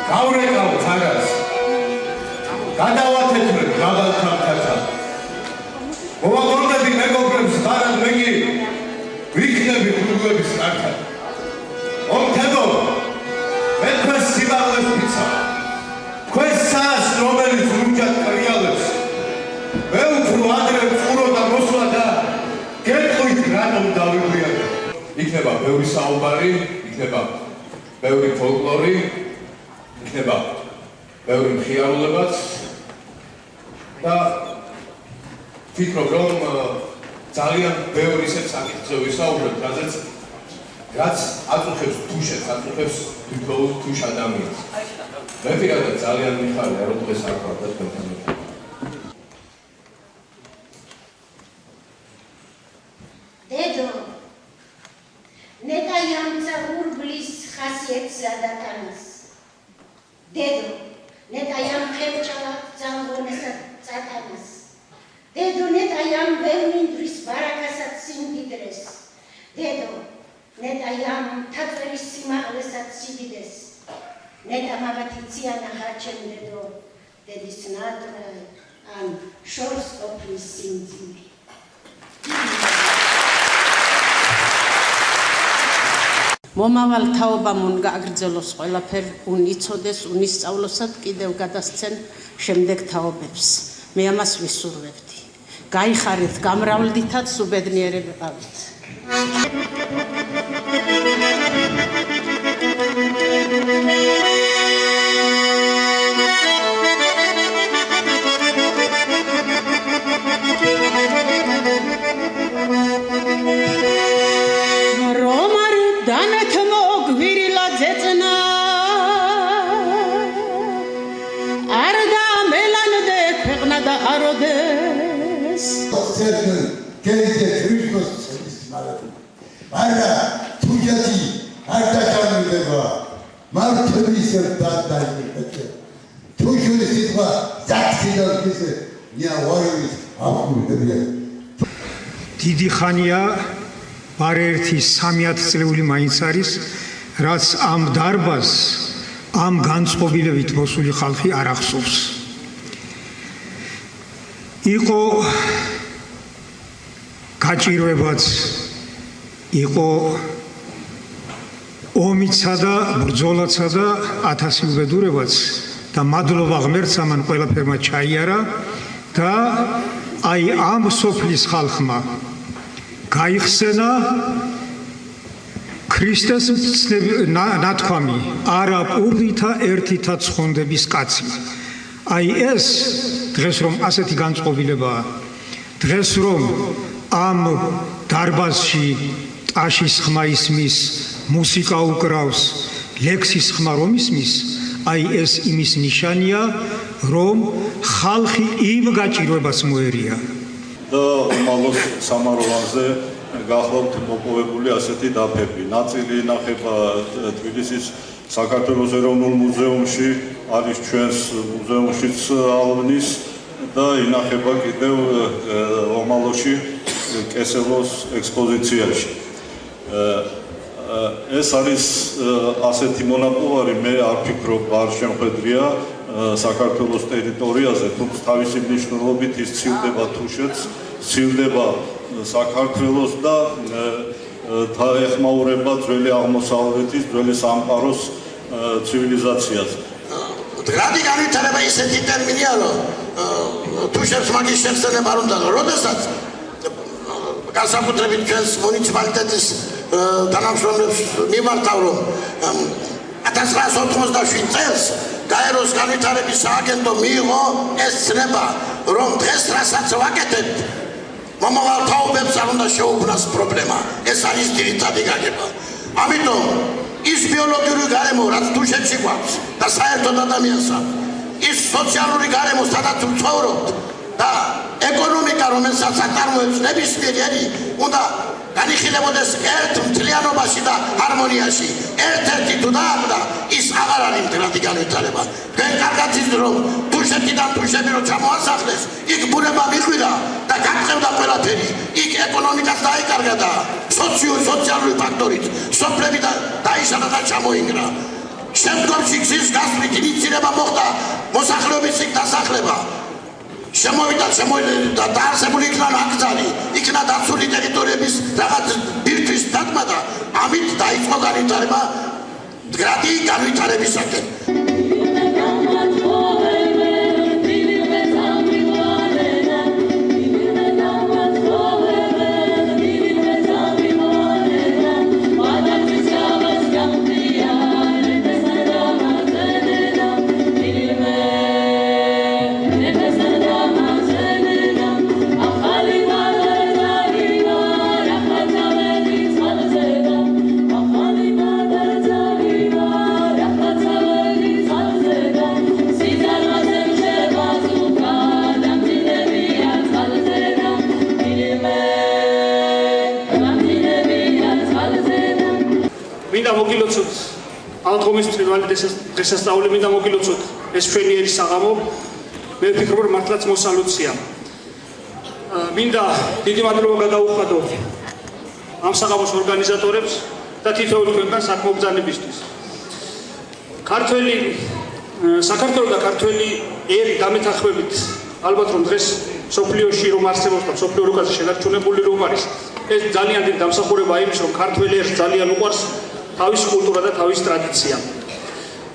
გავრეკავ თარას გადავათეთრებ მაღალთან თათა მოვაგონები მეგობრებს გარად მეგი ვიქნები ხუგლების კართან ომთედო მე თქვენს სიმაღლეს ვიცავ თქვენს სას რომელიც რუჯად კრიალებს მე უფრო ადრე ვწყურო და მოსვლა და გეტყვით რატომ დავიგვიარებ იქნება ბევრი საუბარი იქნება ბევრი ფოლკლორი იქნება ბევრი მხიარულებაც და ვფიქრობ რომ ძალიან ბევრი ისეთ საკითხზე ვისაუბრებთ რაც აწუხებს თუშეთს აწუხებს თითოეულ თუშ ადამიანს მე პირადად ძალიან მიხარია რომ დღეს არ ვარ და თქვენთან ერთად დედო ნეტა ямца ურბლის ხასიათსა და თანას დედო ნეტა ям ხერჭალად ძანგონესა წატანას დედო ნეტა ям ვერმინდრის ბარაკასაც სიმდიდრეს დედო ნეტა ям თათვერის სიმაღლესაც სიდიდეს ნეტა მამათი ციანა ხარჩენ დედო დედის ნატრა ან შორს ყოფნის სიმძიმე მომავალ თაობამ გააგრძელოს ყველაფერი უნიცოდეს უნისწავლოსად კიდევ გადასცენ შემდეგ თაობებს მე ამას ვისურვებდი გაიხარეთ გამრავლდითაც უბედნიერებავით არა თუჯადი არ დაგამდება მართლის დადაიღეთ თუჯური სიტყვა ზაქციდან ისე ნია ვარის აფურდებია დიდი ხანია არაერთი 300 წლეული მაინც არის რაც ამ დარბაზს ამ განწყობილებით მოსული ხალხი არ ახსოვს იყო გაჭირვებაც იყო ომიცა და ბრძოლაცა და 1000 უბედურებაც და მადლობა ღმერთს ამან ყველაფერმა ჩაიარა და აი ამ სოფლის ხალხმა გაიხსენა ქრისტეს ნათქვამი არა პურდითა ერთითა ცხონდების კაცი აი ეს დღეს რომ ასეთი განწყობილებაა დღეს რომ ამ დარბაზში ტაშის ხმა ისმის მუსიკა უკრავს ლექსის ხმა რომ ისმის აი ეს იმის ნიშანია რომ ხალხი იმ გაჭირვებას მოერია და უმალოს სამაროვანზე გახლავთ მოპოვებული ასეთი დაფები ნაწილი ინახება თბილისის საქართველოს ეროვნულ მუზეუმში არის ჩვენს მუზეუმშიც ალვნის და ინახება კიდევ ომალოში კესელოს ექსპოზიციაში ეს არის ასეთი მონაპოვარი მე არ ვფიქრობ არ შემხედრია საქართველოს ტერიტორიაზე თუმცა თავისი მნიშვნელობით ის ცივდება თუშეთს ცივდება საქართველოს და ეხმაურება ძველი აღმოსავლეთის ძველი სამყაროს ცივილიზაციას რადი განვითარება ისეთი ტერმინია რომ თუშეთს მაგის შეხსენება არ უნდა როდესაც განსაკუთრებით ჩვენს მუნიციპალიტეტის თანამშრომლებს მიმართავ რომ 1987 წელს გაეროს განვითარების სააგენტო მიიღო ეს ცნება რომ დღეს რასაც ვაკეთებთ მომავალ თაობებს არ უნდა შეუქმნას პრობლემა ეს არის ძირითადი გაგება ამიტომ ის ბიოლოგიური გარემო რაც თუშეთში გვაქვს და საერთოდ ადამიანსა ის სოციალური გარემო სადაც ვცხოვრობთ და ეკონომიკა რომელსაც აწარმოებს ნებისმიერი უნდა განიხილებოდეს ერთ მთლიანობაში და ჰარმონიაში ერთ-ერთი თუ დააბდა ის აღარ არის მდგრადი განვითარება თქვენ კარგად იცით რომ თუშეთიდან თუშები რო ჩამოასახლეს იქ ბუნება მიხვიდა და გაგწევდა ყველაფერი იქ ეკონომიკაც დაიკარგა და სოციალური ფაქტორით სოფლები დაიშალა და ჩამოინგრა შემდგომში გზის გასვლით ინიცირება მოხდა მოსახლეობის იქ დასახლება. შემოვიდა დაარსებული იქნა ნაკრძალი, იქნა დაცული ტერიტორიების რაღაც ბირთვის დადგმა და ამით დაიწყო განვითარება მდგრადი განვითარებისაკენ. მინდა მოგილოცოთ ალთომის წვიმალი დღესასწაული მინდა მოგილოცოთ ეს ჩვენიერი საღამო მე ვფიქრობ რომ მართლაც მოსალოცია მინდა დიდი მადლობა გადაუხადო ამ საღამოს ორგანიზატორებს და თითოეულ ქვეყანას საქმობრძანებისთვის საქართველოს და ქართველი ერი დამეთანხმებით ალბათ რომ დღეს სოფლიოში რომ არსებობს და სოფლიო რუკაზე შენარჩუნებული რომ არის ეს ძალიან დიდი დამსახურება იმის რომ ქართველი ერს ძალიან უყვარს თავის კულტურა და თავის ტრადიცია.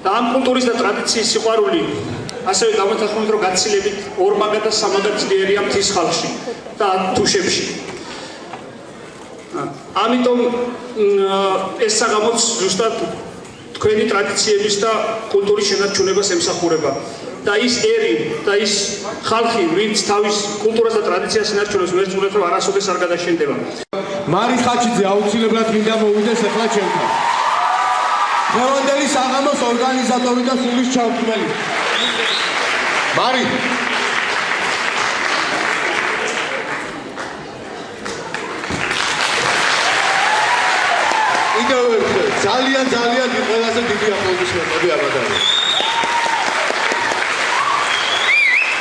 და ამ კულტურის და ტრადიციის სიყვარული ასევე დამეთანხმებით რომ გაცილებით ორმაგად და სამაგად ძლიერია მთის ხალხში და თუშებში. ამიტომ ეს საღამოც ზუსტად თქვენი ტრადიციების და კულტურის შენარჩუნებას ემსახურება. და ის ერი და ის ხალხი, ვინც თავის კულტურას და ტრადიციას ინარჩუნებს, მერწმუნეთ რომ არასოდეს არ გადაშენდება. მარი ხაჩიძე აუცილებლად მინდა მოვიდეს ახლა ჩემთან. დღევანდელი საღამოს ორგანიზატორი და სულის ჩამდგმელი. მარი კიდევ ერთხელ ძალიან ყველაზე დიდი აპლოდისმენტები აბადარი.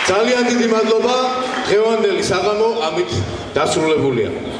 ძალიან დიდი მადლობა დღევანდელი საღამო ამით დასრულებულია.